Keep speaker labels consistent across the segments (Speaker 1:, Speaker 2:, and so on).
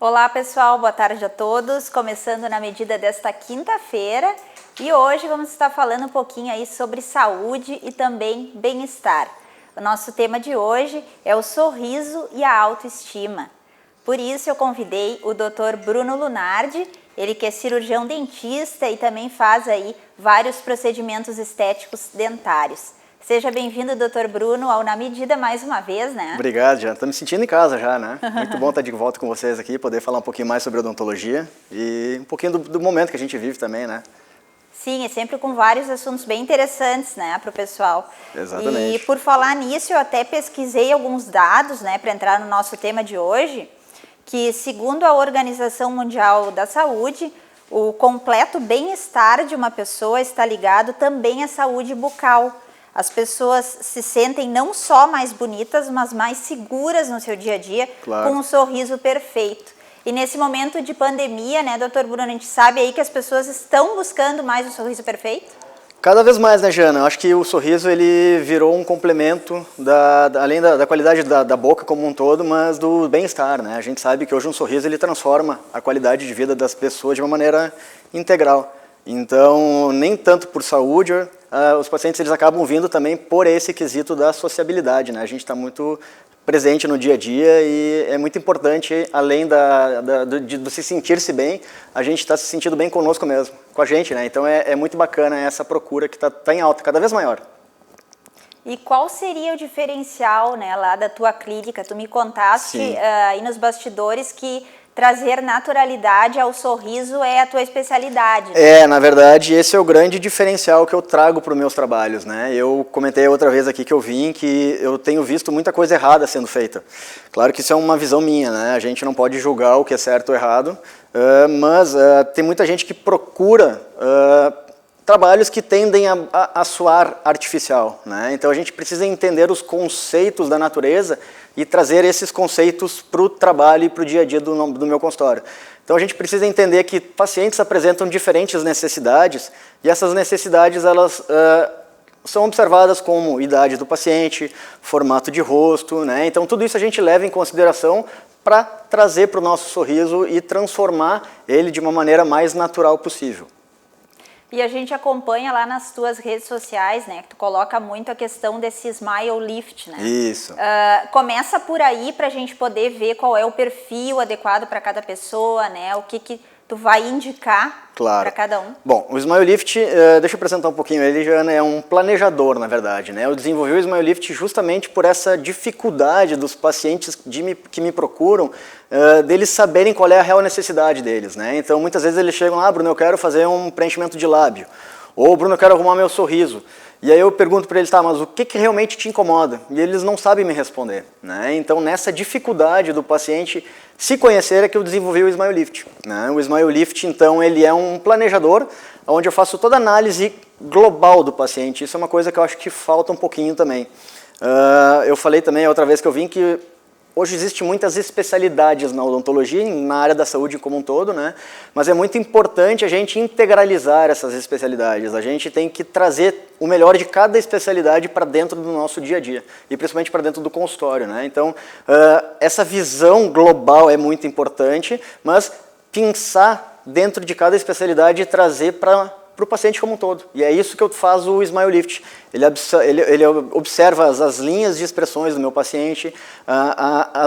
Speaker 1: Olá pessoal, boa tarde a todos, começando na medida desta quinta-feira e hoje vamos estar falando um pouquinho aí sobre saúde e também bem-estar. O nosso tema de hoje é o sorriso e a autoestima. Por isso eu convidei o Dr. Bruno Lunardi, ele que é cirurgião dentista e também faz aí vários procedimentos estéticos dentários. Seja bem-vindo, Dr. Bruno, ao Na Medida mais uma vez, né?
Speaker 2: Obrigado, já estou me sentindo em casa já, né? Muito bom estar de volta com vocês aqui, poder falar um pouquinho mais sobre odontologia e um pouquinho do momento que a gente vive também, né?
Speaker 1: Sim, é sempre com vários assuntos bem interessantes, né, para o pessoal.
Speaker 2: Exatamente.
Speaker 1: E por falar nisso, eu até pesquisei alguns dados, né, para entrar no nosso tema de hoje, que segundo a Organização Mundial da Saúde, o completo bem-estar de uma pessoa está ligado também à saúde bucal. As pessoas se sentem não só mais bonitas, mas mais seguras no seu dia a dia,
Speaker 2: Claro.
Speaker 1: com um sorriso perfeito. E nesse momento de pandemia, né, doutor Bruno, a gente sabe aí que as pessoas estão buscando mais o sorriso perfeito?
Speaker 2: Cada vez mais, né, Jana? Eu acho que o sorriso ele virou um complemento, além da qualidade da boca como um todo, mas do bem-estar, né? A gente sabe que hoje um sorriso ele transforma a qualidade de vida das pessoas de uma maneira integral. Então, nem tanto por saúde, os pacientes eles acabam vindo também por esse quesito da sociabilidade, né? A gente está muito presente no dia a dia e é muito importante, além de se sentir-se bem, a gente está se sentindo bem conosco mesmo, com a gente, né? Então é muito bacana essa procura que tá em alta, cada vez maior.
Speaker 1: E qual seria o diferencial, né, lá da tua clínica? Tu me contaste aí nos bastidores que trazer naturalidade ao sorriso é a tua especialidade. Né?
Speaker 2: Na verdade, esse é o grande diferencial que eu trago para os meus trabalhos, né? Eu comentei outra vez aqui que eu vim que eu tenho visto muita coisa errada sendo feita. Claro que isso é uma visão minha, né? A gente não pode julgar o que é certo ou errado, mas tem muita gente que procura trabalhos que tendem a soar artificial, né? Então a gente precisa entender os conceitos da natureza e trazer esses conceitos para o trabalho e para o dia a dia do meu consultório. Então a gente precisa entender que pacientes apresentam diferentes necessidades e essas necessidades elas são observadas como idade do paciente, formato de rosto, né? Então tudo isso a gente leva em consideração para trazer para o nosso sorriso e transformar ele de uma maneira mais natural possível.
Speaker 1: E a gente acompanha lá nas tuas redes sociais, né, que tu coloca muito a questão desse Smile Lift, né?
Speaker 2: Isso.
Speaker 1: Começa por aí para a gente poder ver qual é o perfil adequado para cada pessoa, né? O que tu vai indicar para cada um.
Speaker 2: Bom, o Smile Lift, deixa eu apresentar um pouquinho ele, Jana, é um planejador, na verdade, né? Eu desenvolvi o Smile Lift justamente por essa dificuldade dos pacientes que me procuram, deles saberem qual é a real necessidade deles, né? Então, muitas vezes eles chegam, Bruno, eu quero fazer um preenchimento de lábio, ou Bruno, eu quero arrumar meu sorriso. E aí eu pergunto para eles, mas o que realmente te incomoda? E eles não sabem me responder, né? Então, nessa dificuldade do paciente se conhecer é que eu desenvolvi o Smile Lift, né? O Smile Lift, então, ele é um planejador onde eu faço toda a análise global do paciente. Isso é uma coisa que eu acho que falta um pouquinho também. Eu falei também outra vez que eu vim que hoje existem muitas especialidades na odontologia, na área da saúde como um todo, né? Mas é muito importante a gente integralizar essas especialidades. A gente tem que trazer o melhor de cada especialidade para dentro do nosso dia a dia, e principalmente para dentro do consultório, né? Então, essa visão global é muito importante, mas pensar dentro de cada especialidade e trazer para o paciente como um todo. E é isso que eu faço o Smile Lift. Ele observa as linhas de expressões do meu paciente,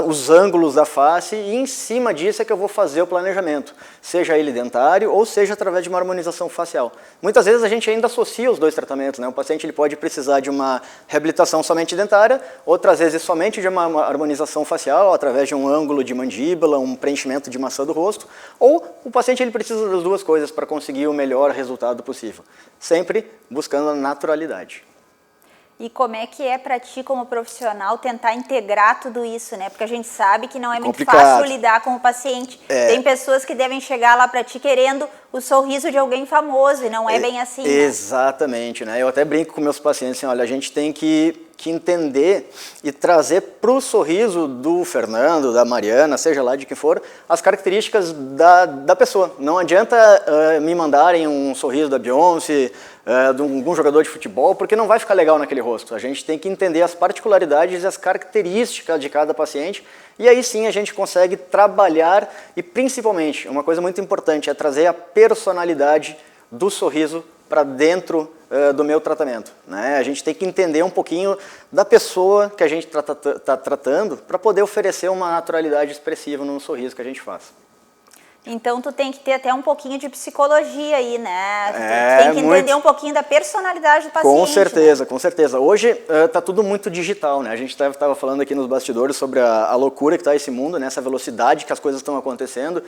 Speaker 2: os ângulos da face, e em cima disso é que eu vou fazer o planejamento, seja ele dentário ou seja através de uma harmonização facial. Muitas vezes a gente ainda associa os dois tratamentos, né? O paciente ele pode precisar de uma reabilitação somente dentária, outras vezes somente de uma harmonização facial, através de um ângulo de mandíbula, um preenchimento de maçã do rosto, ou o paciente ele precisa das duas coisas para conseguir o melhor resultado possível, sempre buscando a naturalidade.
Speaker 1: E como é que é para ti, como profissional, tentar integrar tudo isso, né? Porque a gente sabe que não é muito fácil lidar com o paciente. Tem pessoas que devem chegar lá para ti querendo o sorriso de alguém famoso e não é bem assim, né?
Speaker 2: Exatamente, né? Eu até brinco com meus pacientes assim, olha, a gente tem que entender e trazer para o sorriso do Fernando, da Mariana, seja lá de quem for, as características da pessoa. Não adianta me mandarem um sorriso da Beyoncé, de algum jogador de futebol, porque não vai ficar legal naquele rosto. A gente tem que entender as particularidades e as características de cada paciente E aí sim a gente consegue trabalhar e principalmente, uma coisa muito importante, é trazer a personalidade do sorriso para dentro do meu tratamento, né? A gente tem que entender um pouquinho da pessoa que a gente está tratando para poder oferecer uma naturalidade expressiva no sorriso que a gente faz.
Speaker 1: Então, tu tem que ter até um pouquinho de psicologia aí, né? Tu tem que entender um pouquinho da personalidade do paciente.
Speaker 2: Com certeza,
Speaker 1: né?
Speaker 2: com certeza. Hoje está tudo muito digital, né? A gente estava falando aqui nos bastidores sobre a loucura que está esse mundo, né? Essa velocidade que as coisas estão acontecendo.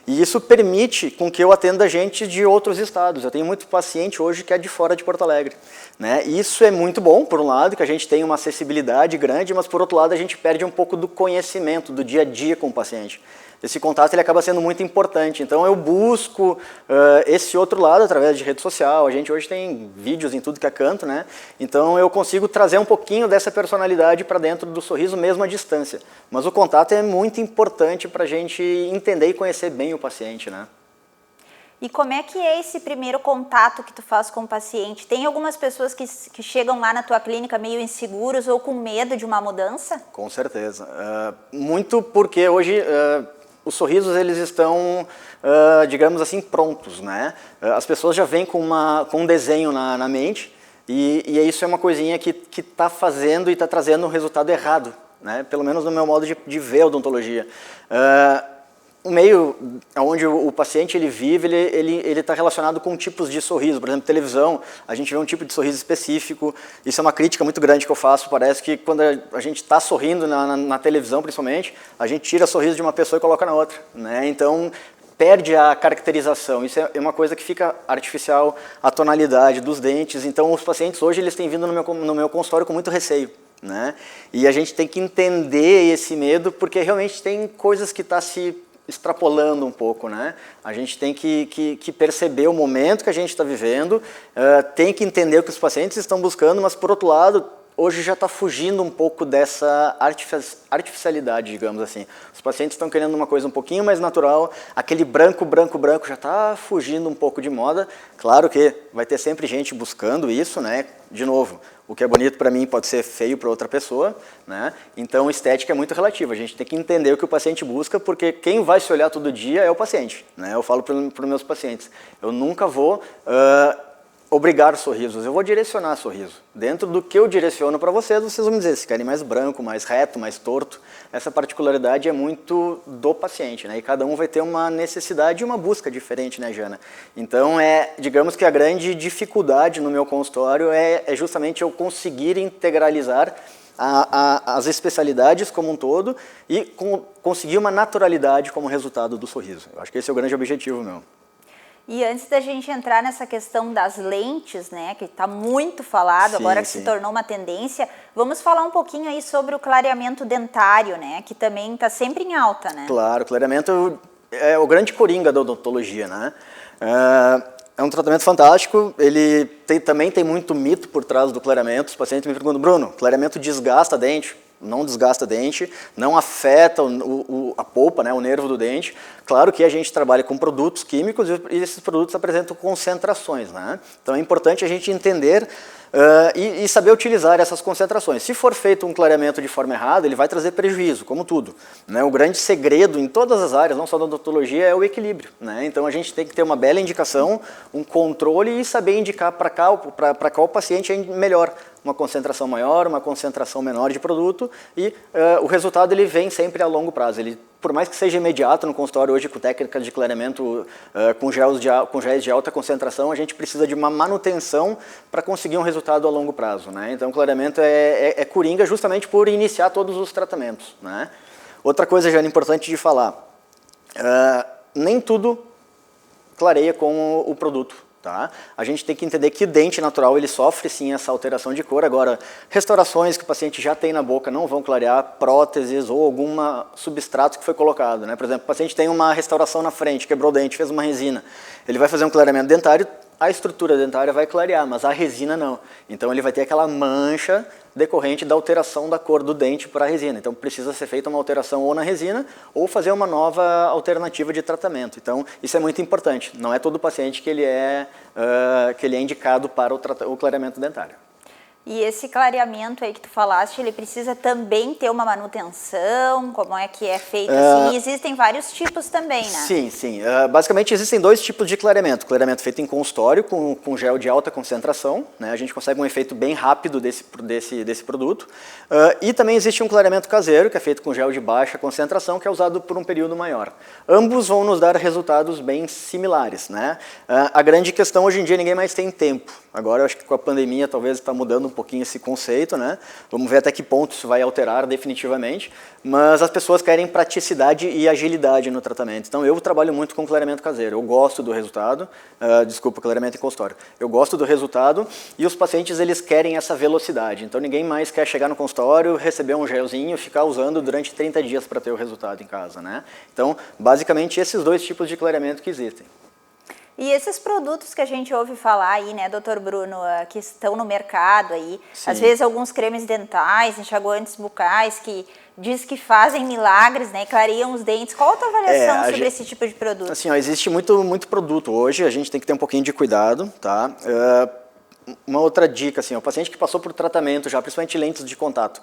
Speaker 2: E isso permite com que eu atenda gente de outros estados. Eu tenho muito paciente hoje que é de fora de Porto Alegre, né? E isso é muito bom, por um lado, que a gente tem uma acessibilidade grande, mas por outro lado a gente perde um pouco do conhecimento, do dia a dia com o paciente. Esse contato ele acaba sendo muito importante, então eu busco esse outro lado através de rede social. A gente hoje tem vídeos em tudo que é canto, né? Então eu consigo trazer um pouquinho dessa personalidade para dentro do sorriso, mesmo à distância. Mas o contato é muito importante para a gente entender e conhecer bem o paciente, né?
Speaker 1: E como é que é esse primeiro contato que tu faz com o paciente? Tem algumas pessoas que chegam lá na tua clínica meio inseguros ou com medo de uma mudança?
Speaker 2: Com certeza. Muito porque hoje os sorrisos eles estão, digamos assim, prontos, né? As pessoas já vêm com um desenho na mente e isso é uma coisinha que está fazendo e está trazendo um resultado errado, né? Pelo menos no meu modo de ver a odontologia. O meio onde o paciente ele vive, ele está relacionado com tipos de sorriso. Por exemplo, televisão, a gente vê um tipo de sorriso específico. Isso é uma crítica muito grande que eu faço. Parece que quando a gente está sorrindo na televisão, principalmente, a gente tira o sorriso de uma pessoa e coloca na outra, né? Então, perde a caracterização. Isso é uma coisa que fica artificial, a tonalidade dos dentes. Então, os pacientes hoje eles têm vindo no meu consultório com muito receio, né? E a gente tem que entender esse medo, porque realmente tem coisas que estão se extrapolando um pouco, né? A gente tem que perceber o momento que a gente está vivendo, tem que entender o que os pacientes estão buscando, mas por outro lado, hoje já está fugindo um pouco dessa artificialidade, digamos assim. Os pacientes estão querendo uma coisa um pouquinho mais natural, aquele branco já está fugindo um pouco de moda. Claro que vai ter sempre gente buscando isso, né? De novo, o que é bonito para mim pode ser feio para outra pessoa, né? Então, estética é muito relativa. A gente tem que entender o que o paciente busca, porque quem vai se olhar todo dia é o paciente, né? Eu falo para os meus pacientes, eu nunca vou obrigar sorrisos, eu vou direcionar sorriso. Dentro do que eu direciono para vocês vão me dizer se querem mais branco, mais reto, mais torto. Essa particularidade é muito do paciente, né? E cada um vai ter uma necessidade e uma busca diferente, né, Jana? Então, digamos que a grande dificuldade no meu consultório é justamente eu conseguir integralizar as especialidades como um todo e conseguir uma naturalidade como resultado do sorriso. Eu acho que esse é o grande objetivo meu.
Speaker 1: E antes da gente entrar nessa questão das lentes, né, que está muito falado, agora que se tornou uma tendência, vamos falar um pouquinho aí sobre o clareamento dentário, né, que também está sempre em alta, né? Claro,
Speaker 2: o clareamento é o grande coringa da odontologia, né? É um tratamento fantástico, ele também tem muito mito por trás do clareamento. Os pacientes me perguntam, Bruno, clareamento desgasta dente? Não desgasta dente, não afeta a polpa, né, o nervo do dente. Claro que a gente trabalha com produtos químicos e esses produtos apresentam concentrações, né? Então é importante a gente entender e saber utilizar essas concentrações. Se for feito um clareamento de forma errada, ele vai trazer prejuízo, como tudo, né? O grande segredo em todas as áreas, não só da odontologia, é o equilíbrio, né? Então a gente tem que ter uma bela indicação, um controle e saber indicar para qual paciente é melhor. Uma concentração maior, uma concentração menor de produto e o resultado ele vem sempre a longo prazo. Ele, por mais que seja imediato no consultório hoje com técnica de clareamento com géis de alta concentração, a gente precisa de uma manutenção para conseguir um resultado a longo prazo, né? Então o clareamento é coringa justamente por iniciar todos os tratamentos, né? Outra coisa já importante de falar, nem tudo clareia com o produto. Tá? A gente tem que entender que o dente natural ele sofre sim essa alteração de cor. Agora, restaurações que o paciente já tem na boca não vão clarear, próteses ou algum substrato que foi colocado, né? Por exemplo, o paciente tem uma restauração na frente, quebrou o dente, fez uma resina. Ele vai fazer um clareamento dentário, a estrutura dentária vai clarear, mas a resina não. Então ele vai ter aquela mancha decorrente da alteração da cor do dente para a resina. Então precisa ser feita uma alteração ou na resina ou fazer uma nova alternativa de tratamento. Então isso é muito importante. Não é todo paciente que ele é indicado para o clareamento dentário.
Speaker 1: E esse clareamento aí que tu falaste, ele precisa também ter uma manutenção? Como é que é feito assim? Existem vários tipos também, né?
Speaker 2: Sim, sim. Basicamente existem dois tipos de clareamento. Clareamento feito em consultório, com gel de alta concentração, né? A gente consegue um efeito bem rápido desse produto. E também existe um clareamento caseiro, que é feito com gel de baixa concentração, que é usado por um período maior. Ambos vão nos dar resultados bem similares, né? A grande questão hoje em dia, ninguém mais tem tempo. Agora eu acho que com a pandemia talvez está mudando um pouquinho esse conceito, né? Vamos ver até que ponto isso vai alterar definitivamente, mas as pessoas querem praticidade e agilidade no tratamento. Então eu trabalho muito com clareamento caseiro, eu gosto do resultado, clareamento em consultório. Eu gosto do resultado e os pacientes eles querem essa velocidade, então ninguém mais quer chegar no consultório, receber um gelzinho e ficar usando durante 30 dias para ter o resultado em casa, né? Então basicamente esses dois tipos de clareamento que existem.
Speaker 1: E esses produtos que a gente ouve falar aí, né, doutor Bruno, que estão no mercado aí,
Speaker 2: Sim.
Speaker 1: Às vezes alguns cremes dentais, enxaguantes bucais, que diz que fazem milagres, né, clareiam os dentes. Qual a tua avaliação sobre esse tipo de produto?
Speaker 2: Assim, existe muito produto hoje, a gente tem que ter um pouquinho de cuidado, tá? Uma outra dica, assim, o paciente que passou por tratamento já, principalmente lentes de contato,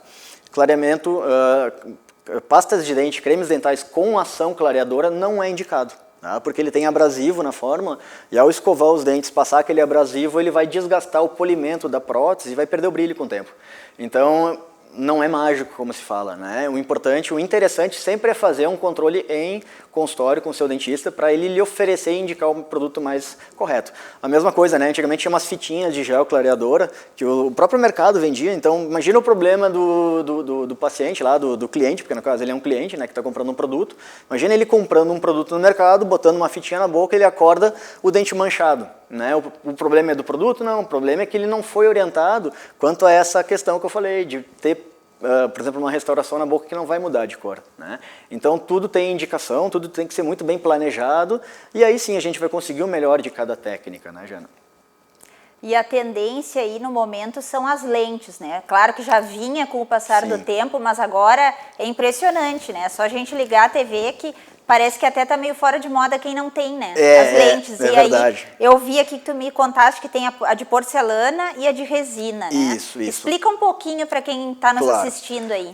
Speaker 2: clareamento, pastas de dente, cremes dentais com ação clareadora não é indicado. Porque ele tem abrasivo na fórmula e ao escovar os dentes, passar aquele abrasivo, ele vai desgastar o polimento da prótese e vai perder o brilho com o tempo. Então, não é mágico, como se fala, né? O interessante sempre é fazer um controle em consultório com o seu dentista para ele lhe oferecer e indicar o produto mais correto. A mesma coisa, né? Antigamente tinha umas fitinhas de gel clareadora que o próprio mercado vendia, então imagina o problema do paciente lá, do cliente, porque no caso ele é um cliente, né, que está comprando um produto. Imagina ele comprando um produto no mercado, botando uma fitinha na boca, ele acorda o dente manchado. Né? O problema é do produto? Não, o problema é que ele não foi orientado quanto a essa questão que eu falei, de ter, por exemplo, uma restauração na boca que não vai mudar de cor. Né? Então tudo tem indicação, tudo tem que ser muito bem planejado e aí sim a gente vai conseguir o melhor de cada técnica, né, Jana?
Speaker 1: E a tendência aí no momento são as lentes, né? Claro que já vinha com o passar do tempo, mas agora é impressionante, né? É só a gente ligar a TV que parece que até tá meio fora de moda quem não tem, né? As lentes.
Speaker 2: É
Speaker 1: e
Speaker 2: verdade.
Speaker 1: Aí eu vi aqui que tu me contaste que tem a de porcelana e a de resina, né?
Speaker 2: Isso.
Speaker 1: Explica um pouquinho para quem está nos assistindo aí.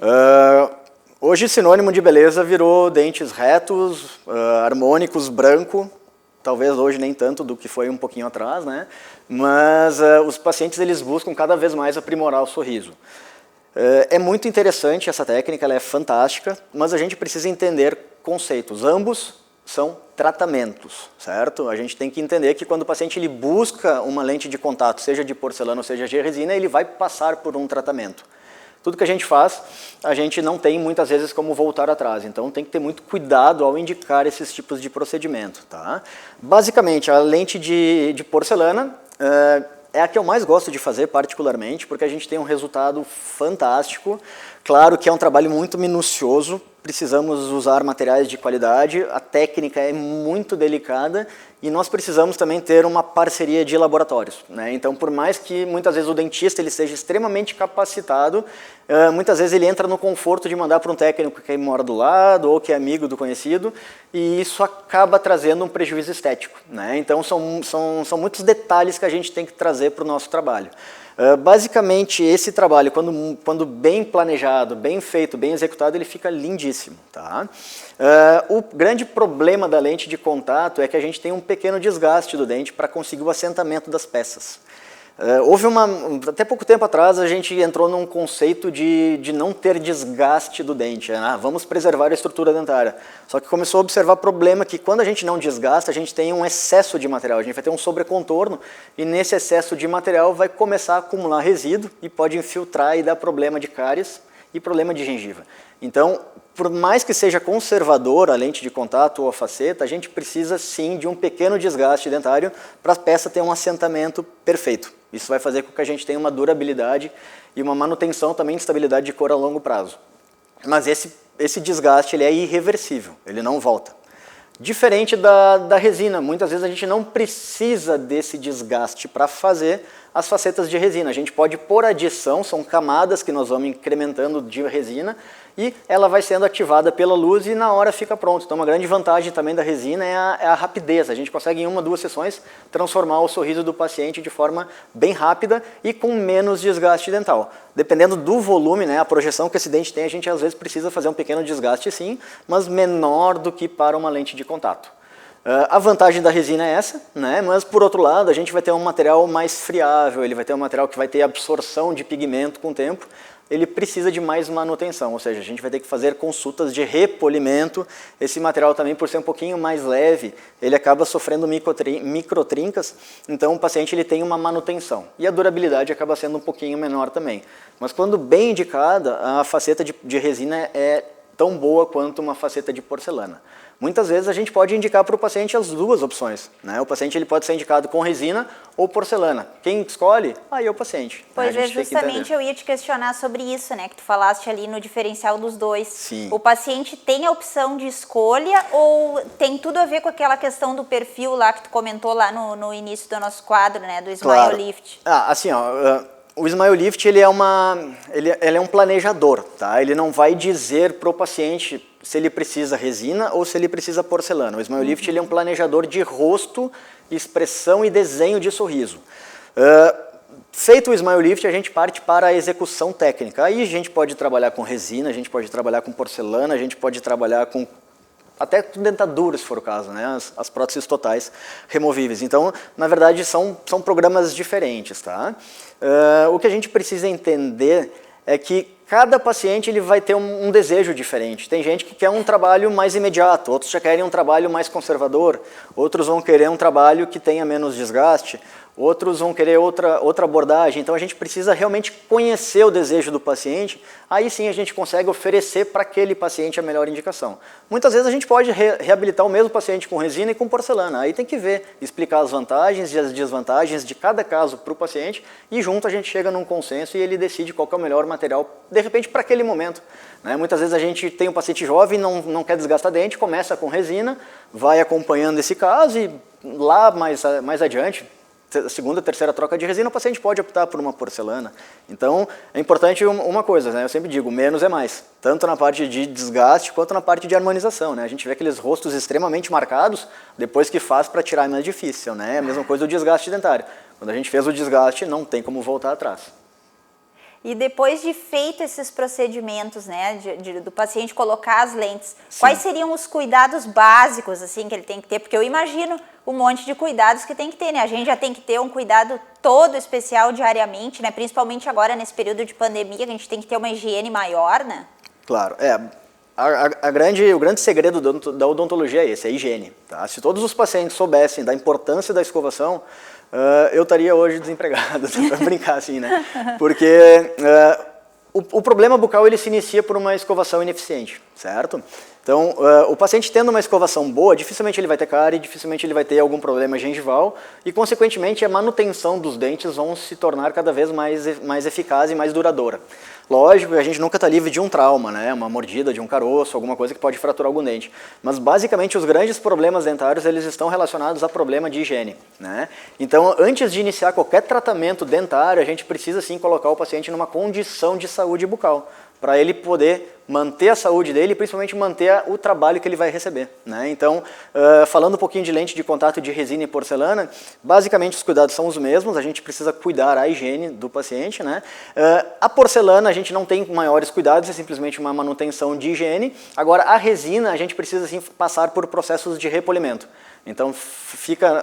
Speaker 2: Hoje sinônimo de beleza virou dentes retos, harmônicos, branco. Talvez hoje nem tanto do que foi um pouquinho atrás, né? Mas os pacientes eles buscam cada vez mais aprimorar o sorriso. É muito interessante essa técnica, ela é fantástica, mas a gente precisa entender conceitos. Ambos são tratamentos, certo? A gente tem que entender que quando o paciente ele busca uma lente de contato, seja de porcelana ou seja de resina, ele vai passar por um tratamento. Tudo que a gente faz, a gente não tem muitas vezes como voltar atrás, então tem que ter muito cuidado ao indicar esses tipos de procedimento. Tá? Basicamente, a lente de porcelana é a que eu mais gosto de fazer particularmente, porque a gente tem um resultado fantástico. Claro que é um trabalho muito minucioso, precisamos usar materiais de qualidade, a técnica é muito delicada e nós precisamos também ter uma parceria de laboratórios. Né? Então, por mais que muitas vezes o dentista ele seja extremamente capacitado, muitas vezes ele entra no conforto de mandar para um técnico que mora do lado ou que é amigo do conhecido e isso acaba trazendo um prejuízo estético. Né? Então, são muitos detalhes que a gente tem que trazer para o nosso trabalho. Basicamente, esse trabalho, quando bem planejado, bem feito, bem executado, ele fica lindíssimo. Tá? O grande problema da lente de contato é que a gente tem um pequeno desgaste do dente para conseguir o assentamento das peças. Até pouco tempo atrás a gente entrou num conceito de não ter desgaste do dente, vamos preservar a estrutura dentária. Só que começou a observar problema que quando a gente não desgasta, a gente tem um excesso de material, a gente vai ter um sobrecontorno e nesse excesso de material vai começar a acumular resíduo e pode infiltrar e dar problema de cáries e problema de gengiva. Então, por mais que seja conservador a lente de contato ou a faceta, a gente precisa sim de um pequeno desgaste dentário para a peça ter um assentamento perfeito. Isso vai fazer com que a gente tenha uma durabilidade e uma manutenção também de estabilidade de cor a longo prazo. Mas esse desgaste ele é irreversível, ele não volta. Diferente da resina, muitas vezes a gente não precisa desse desgaste para fazer, as facetas de resina. A gente pode pôr adição, são camadas que nós vamos incrementando de resina e ela vai sendo ativada pela luz e na hora fica pronto. Então uma grande vantagem também da resina é a rapidez. A gente consegue em 1 ou 2 sessões transformar o sorriso do paciente de forma bem rápida e com menos desgaste dental. Dependendo do volume, né, a projeção que esse dente tem, a gente às vezes precisa fazer um pequeno desgaste sim, mas menor do que para uma lente de contato. A vantagem da resina é essa, né? Mas por outro lado a gente vai ter um material mais friável, ele vai ter um material que vai ter absorção de pigmento com o tempo, ele precisa de mais manutenção, ou seja, a gente vai ter que fazer consultas de repolimento. Esse material também, por ser um pouquinho mais leve, ele acaba sofrendo microtrincas, então o paciente ele tem uma manutenção e a durabilidade acaba sendo um pouquinho menor também. Mas quando bem indicada, a faceta de resina é tão boa quanto uma faceta de porcelana. Muitas vezes a gente pode indicar para o paciente as duas opções, né? O paciente ele pode ser indicado com resina ou porcelana. Quem escolhe? Aí é o paciente.
Speaker 1: Pois é, justamente eu ia te questionar sobre isso, né? Que tu falaste ali no diferencial dos dois.
Speaker 2: Sim.
Speaker 1: O paciente tem a opção de escolha ou tem tudo a ver com aquela questão do perfil lá que tu comentou lá no início do nosso quadro, né? Do Smile Lift.
Speaker 2: Assim, o Smile Lift ele é um planejador, tá? Ele não vai dizer para o paciente se ele precisa resina ou se ele precisa porcelana. O Smile Lift ele é um planejador de rosto, expressão e desenho de sorriso. Feito o Smile Lift, a gente parte para a execução técnica. Aí a gente pode trabalhar com resina, a gente pode trabalhar com porcelana, a gente pode trabalhar com até com dentadura, se for o caso, né? As próteses totais removíveis. Então, na verdade, são programas diferentes, tá? O que a gente precisa entender é que cada paciente ele vai ter um desejo diferente. Tem gente que quer um trabalho mais imediato, outros já querem um trabalho mais conservador, outros vão querer um trabalho que tenha menos desgaste, outros vão querer outra abordagem. Então a gente precisa realmente conhecer o desejo do paciente, aí sim a gente consegue oferecer para aquele paciente a melhor indicação. Muitas vezes a gente pode reabilitar o mesmo paciente com resina e com porcelana, aí tem que ver, explicar as vantagens e as desvantagens de cada caso para o paciente e junto a gente chega num consenso e ele decide qual que é o melhor material, de repente para aquele momento. Né? Muitas vezes a gente tem um paciente jovem, não quer desgastar dente, começa com resina, vai acompanhando esse caso e lá mais adiante, segunda, terceira troca de resina, o paciente pode optar por uma porcelana. Então, é importante uma coisa, né? Eu sempre digo, menos é mais. Tanto na parte de desgaste, quanto na parte de harmonização, né? A gente vê aqueles rostos extremamente marcados, depois que faz para tirar é mais difícil, né? É a mesma coisa do desgaste dentário. Quando a gente fez o desgaste, não tem como voltar atrás.
Speaker 1: E depois de feito esses procedimentos, né, do paciente colocar as lentes,
Speaker 2: Sim.
Speaker 1: Quais seriam os cuidados básicos assim que ele tem que ter? Porque eu imagino um monte de cuidados que tem que ter, né? A gente já tem que ter um cuidado todo especial diariamente, né? Principalmente agora nesse período de pandemia, que a gente tem que ter uma higiene maior, né?
Speaker 2: Claro, o grande segredo da odontologia é esse, é a higiene. Tá? Se todos os pacientes soubessem da importância da escovação, eu estaria hoje desempregado, para brincar assim, né? Porque o problema bucal ele se inicia por uma escovação ineficiente, certo? Então, o paciente tendo uma escovação boa, dificilmente ele vai ter cárie, dificilmente ele vai ter algum problema gengival e, consequentemente, a manutenção dos dentes vão se tornar cada vez mais eficaz e mais duradoura. Lógico que a gente nunca está livre de um trauma, né? Uma mordida de um caroço, alguma coisa que pode fraturar algum dente. Mas, basicamente, os grandes problemas dentários eles estão relacionados a problema de higiene, né? Então, antes de iniciar qualquer tratamento dentário, a gente precisa, sim, colocar o paciente numa condição de saúde bucal, para ele poder manter a saúde dele e principalmente manter o trabalho que ele vai receber, né? Então, falando um pouquinho de lente de contato de resina e porcelana, basicamente os cuidados são os mesmos, a gente precisa cuidar a higiene do paciente, né? A porcelana a gente não tem maiores cuidados, é simplesmente uma manutenção de higiene. Agora, a resina a gente precisa sim passar por processos de repolimento. Então fica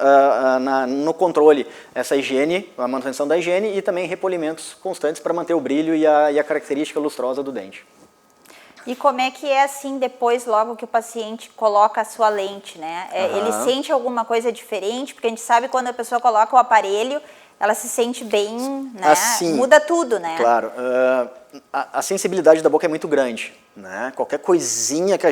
Speaker 2: no controle essa higiene, a manutenção da higiene e também repolimentos constantes para manter o brilho e a característica lustrosa do dente.
Speaker 1: E como é que é assim depois, logo que o paciente coloca a sua lente, né? Ele sente alguma coisa diferente? Porque a gente sabe quando a pessoa coloca o aparelho, ela se sente bem, né?
Speaker 2: Assim,
Speaker 1: muda tudo, né?
Speaker 2: Claro. A sensibilidade da boca é muito grande, né? Qualquer coisinha que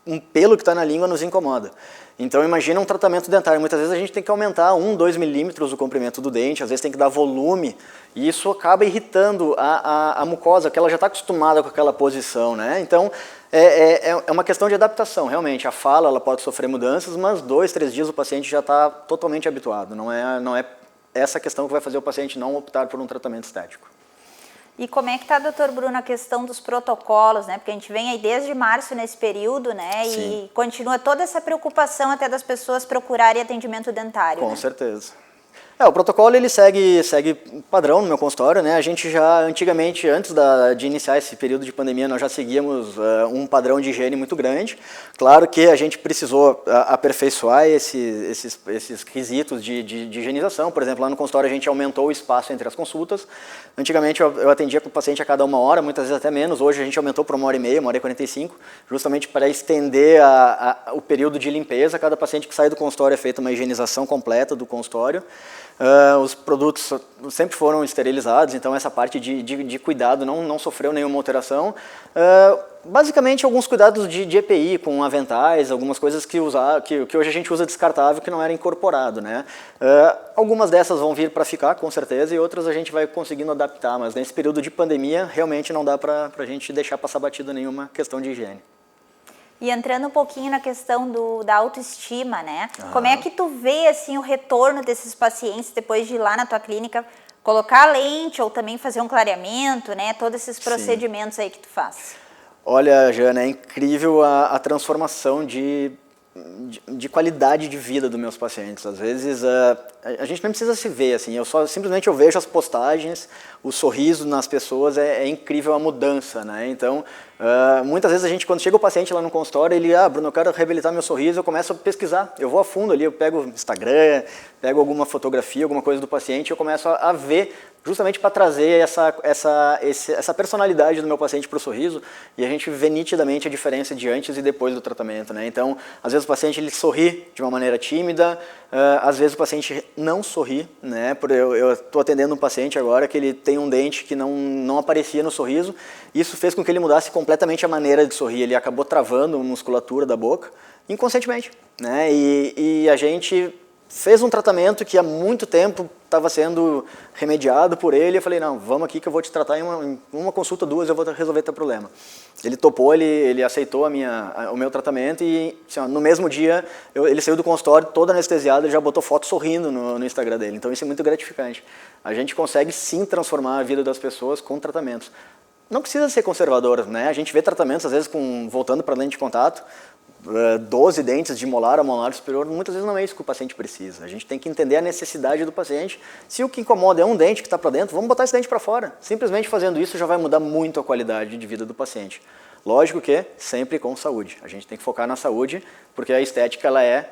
Speaker 2: um pelo que está na língua nos incomoda. Então imagina um tratamento dentário, muitas vezes a gente tem que aumentar 1, 2 milímetros o comprimento do dente, às vezes tem que dar volume, e isso acaba irritando a mucosa, que ela já está acostumada com aquela posição, né? Então é uma questão de adaptação, realmente. A fala ela pode sofrer mudanças, mas 2, 3 dias o paciente já está totalmente habituado, não é essa questão que vai fazer o paciente não optar por um tratamento estético.
Speaker 1: E como é que está, doutor Bruno, a questão dos protocolos, né? Porque a gente vem aí desde março nesse período, né?
Speaker 2: Sim.
Speaker 1: E continua toda essa preocupação até das pessoas procurarem atendimento dentário.
Speaker 2: Com
Speaker 1: né?
Speaker 2: certeza. O protocolo ele segue padrão no meu consultório, né? A gente já antigamente, antes de iniciar esse período de pandemia, nós já seguíamos um padrão de higiene muito grande. Claro que a gente precisou aperfeiçoar esses quesitos de higienização. Por exemplo, lá no consultório a gente aumentou o espaço entre as consultas. Antigamente eu atendia com o paciente a cada 1 hora, muitas vezes até menos. Hoje a gente aumentou para 1h30, 1h45, justamente para estender o período de limpeza. Cada paciente que sai do consultório é feita uma higienização completa do consultório. Os produtos sempre foram esterilizados, então essa parte de cuidado não sofreu nenhuma alteração. Basicamente alguns cuidados de EPI, com aventais, algumas coisas que hoje a gente usa descartável que não era incorporado. Né? Algumas dessas vão vir para ficar, com certeza, e outras a gente vai conseguindo adaptar, mas nesse período de pandemia realmente não dá para a gente deixar passar batido nenhuma questão de higiene.
Speaker 1: E entrando um pouquinho na questão da autoestima, né? Como é que tu vê, assim, o retorno desses pacientes depois de ir lá na tua clínica, colocar a lente ou também fazer um clareamento, né? Todos esses procedimentos aí que tu faz.
Speaker 2: Olha, Jana, é incrível a transformação de qualidade de vida dos meus pacientes. Às vezes a gente não precisa se ver assim, simplesmente eu vejo as postagens, o sorriso nas pessoas, é incrível a mudança, né? Então muitas vezes quando chega o paciente lá no consultório, ele, Bruno, eu quero reabilitar meu sorriso, eu começo a pesquisar, eu vou a fundo ali, eu pego Instagram, pego alguma fotografia, alguma coisa do paciente, eu começo a ver justamente para trazer essa personalidade do meu paciente para o sorriso, e a gente vê nitidamente a diferença de antes e depois do tratamento, né? Então, às vezes o paciente ele sorri de uma maneira tímida, às vezes o paciente não sorri, né? Eu estou atendendo um paciente agora que ele tem um dente que não aparecia no sorriso, isso fez com que ele mudasse completamente a maneira de sorrir, ele acabou travando a musculatura da boca, inconscientemente, né? E a gente fez um tratamento que há muito tempo estava sendo remediado por ele. Eu falei, não, vamos aqui que eu vou te tratar em uma consulta, 2, eu vou resolver teu problema. Ele topou, ele aceitou o meu tratamento e assim, no mesmo dia ele saiu do consultório todo anestesiado, ele já botou foto sorrindo no Instagram dele. Então isso é muito gratificante. A gente consegue sim transformar a vida das pessoas com tratamentos. Não precisa ser conservador, né? A gente vê tratamentos, às vezes, voltando para a lente de contato, 12 dentes de molar a molar superior, muitas vezes não é isso que o paciente precisa. A gente tem que entender a necessidade do paciente. Se o que incomoda é um dente que está para dentro, vamos botar esse dente para fora. Simplesmente fazendo isso já vai mudar muito a qualidade de vida do paciente. Lógico que sempre com saúde. A gente tem que focar na saúde, porque a estética ela é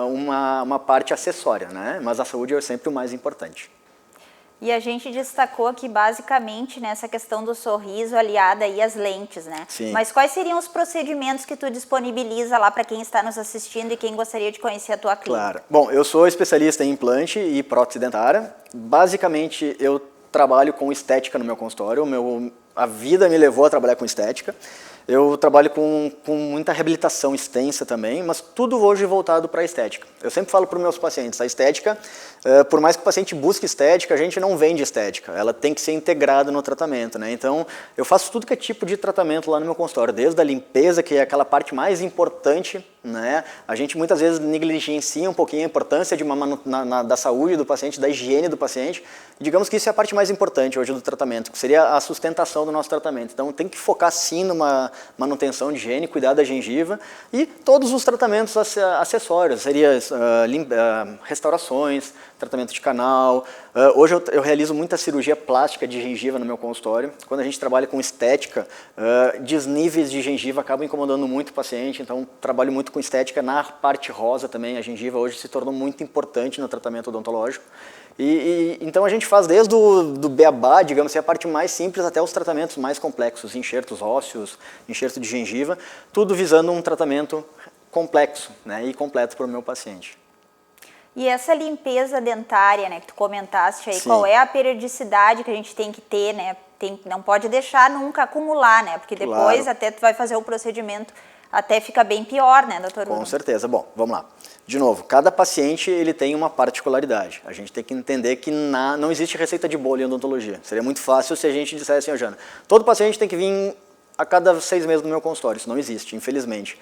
Speaker 2: uma parte acessória, né? Mas a saúde é sempre o mais importante.
Speaker 1: E a gente destacou aqui basicamente nessa questão do sorriso aliada aí às lentes, né?
Speaker 2: Sim.
Speaker 1: Mas quais seriam os procedimentos que tu disponibiliza lá para quem está nos assistindo e quem gostaria de conhecer a tua clínica?
Speaker 2: Claro. Bom, eu sou especialista em implante e prótese dentária. Basicamente, eu trabalho com estética no meu consultório. A vida me levou a trabalhar com estética. Eu trabalho com muita reabilitação extensa também, mas tudo hoje voltado para a estética. Eu sempre falo para os meus pacientes, a estética, por mais que o paciente busque estética, a gente não vende estética, ela tem que ser integrada no tratamento, né? Então, eu faço tudo que é tipo de tratamento lá no meu consultório, desde a limpeza, que é aquela parte mais importante, né? A gente muitas vezes negligencia um pouquinho a importância da saúde do paciente, da higiene do paciente. Digamos que isso é a parte mais importante hoje do tratamento, que seria a sustentação do nosso tratamento. Então, tem que focar sim numa manutenção de higiene, cuidar da gengiva e todos os tratamentos acessórios, seria restaurações, tratamento de canal. Hoje eu realizo muita cirurgia plástica de gengiva no meu consultório. Quando a gente trabalha com estética, desníveis de gengiva acabam incomodando muito o paciente, então trabalho muito com estética na parte rosa também. A gengiva hoje se tornou muito importante no tratamento odontológico. Então a gente faz desde do beabá, digamos assim, a parte mais simples até os tratamentos mais complexos, enxertos ósseos, enxerto de gengiva, tudo visando um tratamento complexo, né, e completo para o meu paciente.
Speaker 1: E essa limpeza dentária, né, que tu comentaste aí,
Speaker 2: Sim.
Speaker 1: Qual é a periodicidade que a gente tem que ter, né? Não pode deixar nunca acumular, né? Porque depois
Speaker 2: Claro.
Speaker 1: até tu vai fazer o procedimento, até fica bem pior, né, doutor?
Speaker 2: Com certeza. Bom, vamos lá. De novo, cada paciente ele tem uma particularidade. A gente tem que entender que não existe receita de bolo em odontologia. Seria muito fácil se a gente dissesse assim, Jana, todo paciente tem que vir a cada 6 meses no meu consultório. Isso não existe, infelizmente.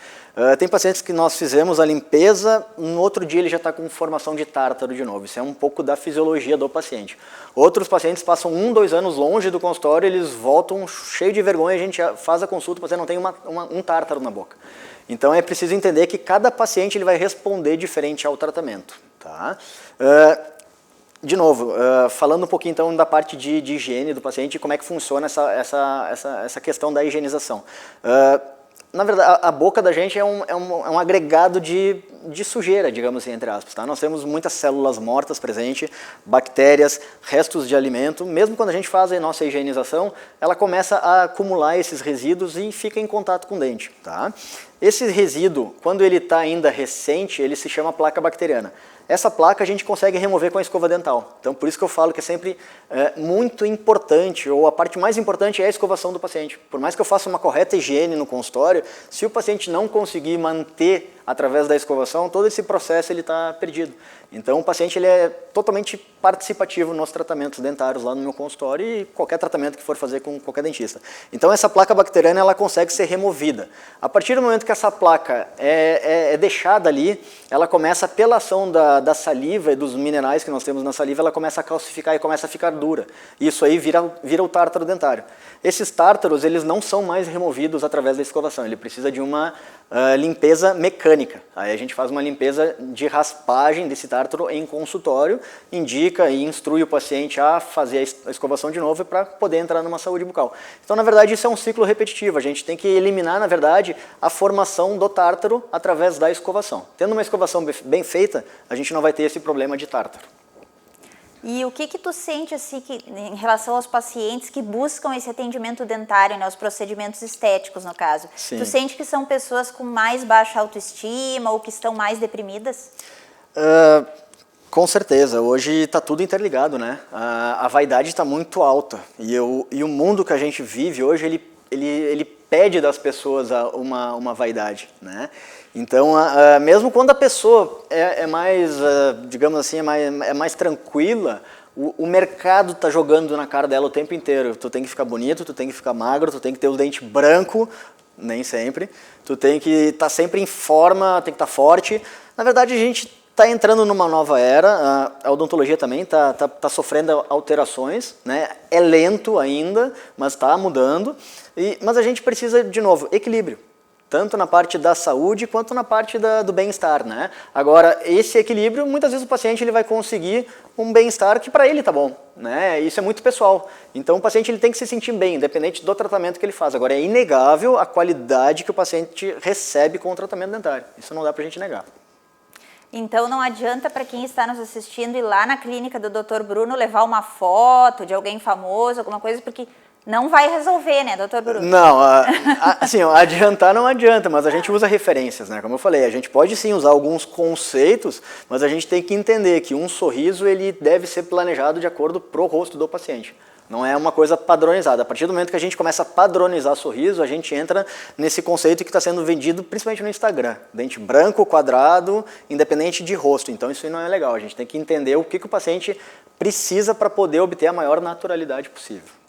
Speaker 2: Tem pacientes que nós fizemos a limpeza, no outro dia ele já está com formação de tártaro de novo. Isso é um pouco da fisiologia do paciente. Outros pacientes passam 1, 2 anos longe do consultório, eles voltam cheio de vergonha, a gente faz a consulta, o paciente não tem um tártaro na boca. Então é preciso entender que cada paciente ele vai responder diferente ao tratamento. Tá? De novo, falando um pouquinho então da parte de higiene do paciente e como é que funciona essa questão da higienização. Na verdade, a boca da gente é um agregado de sujeira, digamos assim, entre aspas. Tá? Nós temos muitas células mortas presentes, bactérias, restos de alimento. Mesmo quando a gente faz a nossa higienização, ela começa a acumular esses resíduos e fica em contato com o dente. Tá? Esse resíduo, quando ele está ainda recente, ele se chama placa bacteriana. Essa placa a gente consegue remover com a escova dental. Então, por isso que eu falo que é sempre muito importante, ou a parte mais importante é a escovação do paciente. Por mais que eu faça uma correta higiene no consultório, se o paciente não conseguir manter através da escovação, todo esse processo ele está perdido. Então, o paciente ele é totalmente participativo nos tratamentos dentários lá no meu consultório e qualquer tratamento que for fazer com qualquer dentista. Então, essa placa bacteriana ela consegue ser removida. A partir do momento que essa placa é deixada ali, ela começa, pela ação da saliva e dos minerais que nós temos na saliva, ela começa a calcificar e começa a ficar dura. Isso aí vira o tártaro dentário. Esses tártaros, eles não são mais removidos através da escovação, ele precisa de uma limpeza mecânica. Aí a gente faz uma limpeza de raspagem desse tártaro em consultório, indica e instrui o paciente a fazer a escovação de novo para poder entrar numa saúde bucal. Então, na verdade, isso é um ciclo repetitivo. A gente tem que eliminar, na verdade, a formação do tártaro através da escovação. Tendo uma escovação bem feita, a gente não vai ter esse problema de tártaro.
Speaker 1: E o que tu sente assim, em relação aos pacientes que buscam esse atendimento dentário, né, os procedimentos estéticos no caso?
Speaker 2: Sim.
Speaker 1: Tu sente que são pessoas com mais baixa autoestima ou que estão mais deprimidas?
Speaker 2: Com certeza, hoje está tudo interligado, né? A vaidade está muito alta e o mundo que a gente vive hoje, ele pede das pessoas uma vaidade, né? Então, mesmo quando a pessoa é mais, digamos assim, é mais tranquila, o mercado está jogando na cara dela o tempo inteiro. Tu tem que ficar bonito, tu tem que ficar magro, tu tem que ter os dentes brancos, nem sempre. Tu tem que estar sempre em forma, tem que estar forte. Na verdade, a gente está entrando numa nova era, a odontologia também está sofrendo alterações, né? É lento ainda, mas está mudando. Mas a gente precisa, de novo, equilíbrio. Tanto na parte da saúde quanto na parte do bem-estar, né? Agora, esse equilíbrio, muitas vezes o paciente ele vai conseguir um bem-estar que para ele tá bom, né? Isso é muito pessoal. Então, o paciente ele tem que se sentir bem, independente do tratamento que ele faz. Agora, é inegável a qualidade que o paciente recebe com o tratamento dentário. Isso não dá pra gente negar.
Speaker 1: Então, não adianta para quem está nos assistindo ir lá na clínica do Dr. Bruno levar uma foto de alguém famoso, alguma coisa, porque não vai resolver, né, Dr. Bruno?
Speaker 2: Não, assim, adiantar não adianta, mas a gente usa referências, né? Como eu falei, a gente pode sim usar alguns conceitos, mas a gente tem que entender que um sorriso ele deve ser planejado de acordo pro rosto do paciente. Não é uma coisa padronizada. A partir do momento que a gente começa a padronizar sorriso, a gente entra nesse conceito que está sendo vendido principalmente no Instagram. Dente branco, quadrado, independente de rosto. Então isso não é legal. A gente tem que entender o que o paciente precisa para poder obter a maior naturalidade possível.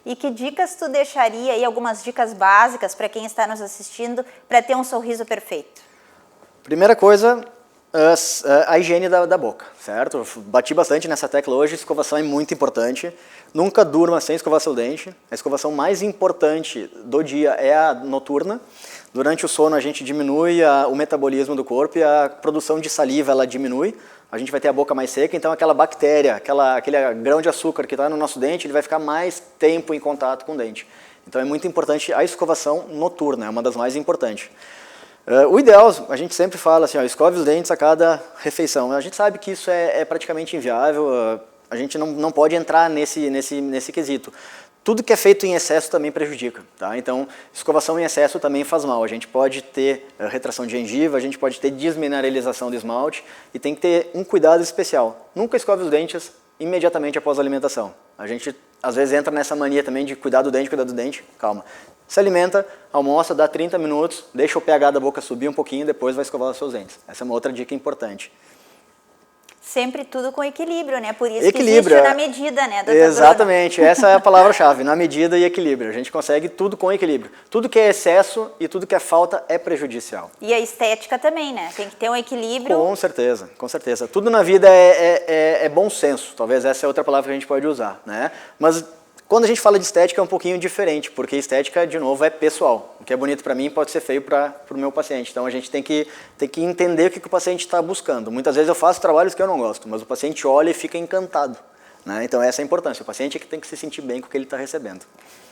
Speaker 1: E que dicas tu deixaria aí, algumas dicas básicas para quem está nos assistindo para ter um sorriso perfeito?
Speaker 2: Primeira coisa, a higiene da boca, certo? Eu bati bastante nessa tecla hoje, escovação é muito importante. Nunca durma sem escovar seu dente. A escovação mais importante do dia é a noturna. Durante o sono a gente diminui o metabolismo do corpo e a produção de saliva ela diminui. A gente vai ter a boca mais seca, então aquela bactéria, aquele grão de açúcar que está no nosso dente, ele vai ficar mais tempo em contato com o dente. Então é muito importante a escovação noturna, é uma das mais importantes. O ideal, a gente sempre fala assim, escove os dentes a cada refeição. A gente sabe que isso é praticamente inviável, a gente não pode entrar nesse quesito. Tudo que é feito em excesso também prejudica, tá? Então, escovação em excesso também faz mal. A gente pode ter retração de gengiva, a gente pode ter desmineralização do esmalte e tem que ter um cuidado especial. Nunca escove os dentes imediatamente após a alimentação. A gente, às vezes, entra nessa mania também de cuidar do dente, calma. Se alimenta, almoça, dá 30 minutos, deixa o pH da boca subir um pouquinho e depois vai escovar os seus dentes. Essa é uma outra dica importante.
Speaker 1: Sempre tudo com equilíbrio, né? Por isso
Speaker 2: Equilíbrio,
Speaker 1: que existe na medida, né, doutor
Speaker 2: exatamente, essa é a palavra-chave, na medida e equilíbrio. A gente consegue tudo com equilíbrio. Tudo que é excesso e tudo que é falta é prejudicial.
Speaker 1: E a estética também, né? Tem que ter um equilíbrio.
Speaker 2: Com certeza, com certeza. Tudo na vida é bom senso, talvez essa é outra palavra que a gente pode usar, né? Mas quando a gente fala de estética é um pouquinho diferente, porque estética, de novo, é pessoal. O que é bonito para mim pode ser feio para o meu paciente. Então a gente tem que entender o que o paciente está buscando. Muitas vezes eu faço trabalhos que eu não gosto, mas o paciente olha e fica encantado, né? Então essa é a importância. O paciente é que tem que se sentir bem com o que ele está recebendo.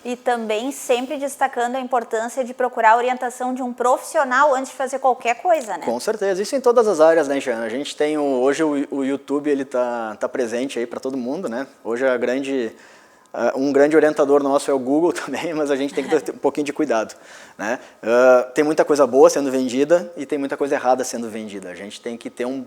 Speaker 1: E também sempre destacando a importância de procurar a orientação de um profissional antes de fazer qualquer coisa, né?
Speaker 2: Com certeza, isso em todas as áreas, né, Jean? A gente tem hoje o YouTube, ele tá presente aí para todo mundo, né? Hoje um grande orientador nosso é o Google também, mas a gente tem que ter um pouquinho de cuidado, né? Tem muita coisa boa sendo vendida e tem muita coisa errada sendo vendida. A gente tem que ter um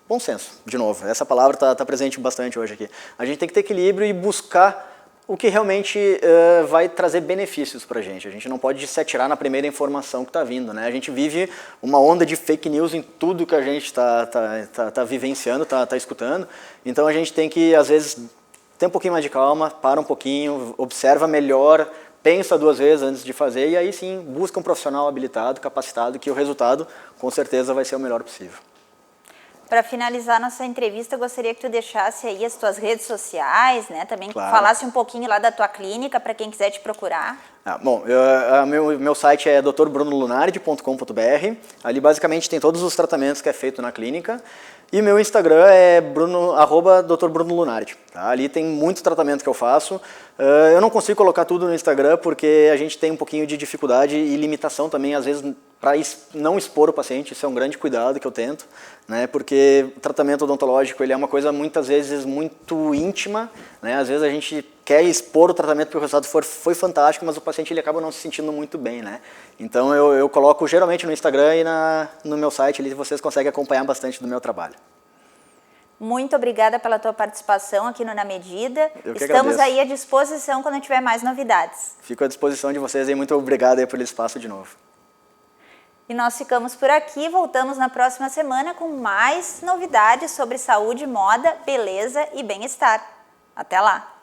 Speaker 2: bom senso, de novo. Essa palavra está presente bastante hoje aqui. A gente tem que ter equilíbrio e buscar o que realmente vai trazer benefícios para a gente. A gente não pode se atirar na primeira informação que está vindo, né? A gente vive uma onda de fake news em tudo que a gente está vivenciando, está escutando. Então a gente tem que, às vezes, ter um pouquinho mais de calma, para um pouquinho, observa melhor, pensa 2 vezes antes de fazer e aí sim busca um profissional habilitado, capacitado, que o resultado com certeza vai ser o melhor possível.
Speaker 1: Para finalizar nossa entrevista, eu gostaria que tu deixasse aí as tuas redes sociais, né? Também
Speaker 2: Claro.
Speaker 1: Falasse um pouquinho lá da tua clínica para quem quiser te procurar.
Speaker 2: Bom, meu site é drbrunolunardi.com.br. Ali basicamente tem todos os tratamentos que é feito na clínica. E meu Instagram é @drbrunolonardi. Tá? Ali tem muito tratamento que eu faço. Eu não consigo colocar tudo no Instagram porque a gente tem um pouquinho de dificuldade e limitação também, às vezes, para não expor o paciente. Isso é um grande cuidado que eu tento, né? Porque o tratamento odontológico ele é uma coisa muitas vezes muito íntima, né? Às vezes a gente quer expor o tratamento porque o resultado foi fantástico, mas o paciente ele acaba não se sentindo muito bem, né? Então eu coloco geralmente no Instagram e no meu site, ali vocês conseguem acompanhar bastante do meu trabalho.
Speaker 1: Muito obrigada pela tua participação aqui no Na Medida.
Speaker 2: Eu que
Speaker 1: Estamos
Speaker 2: agradeço.
Speaker 1: aí à disposição quando tiver mais novidades.
Speaker 2: Fico à disposição de vocês e muito obrigado aí pelo espaço de novo.
Speaker 1: E nós ficamos por aqui, voltamos na próxima semana com mais novidades sobre saúde, moda, beleza e bem-estar. Até lá!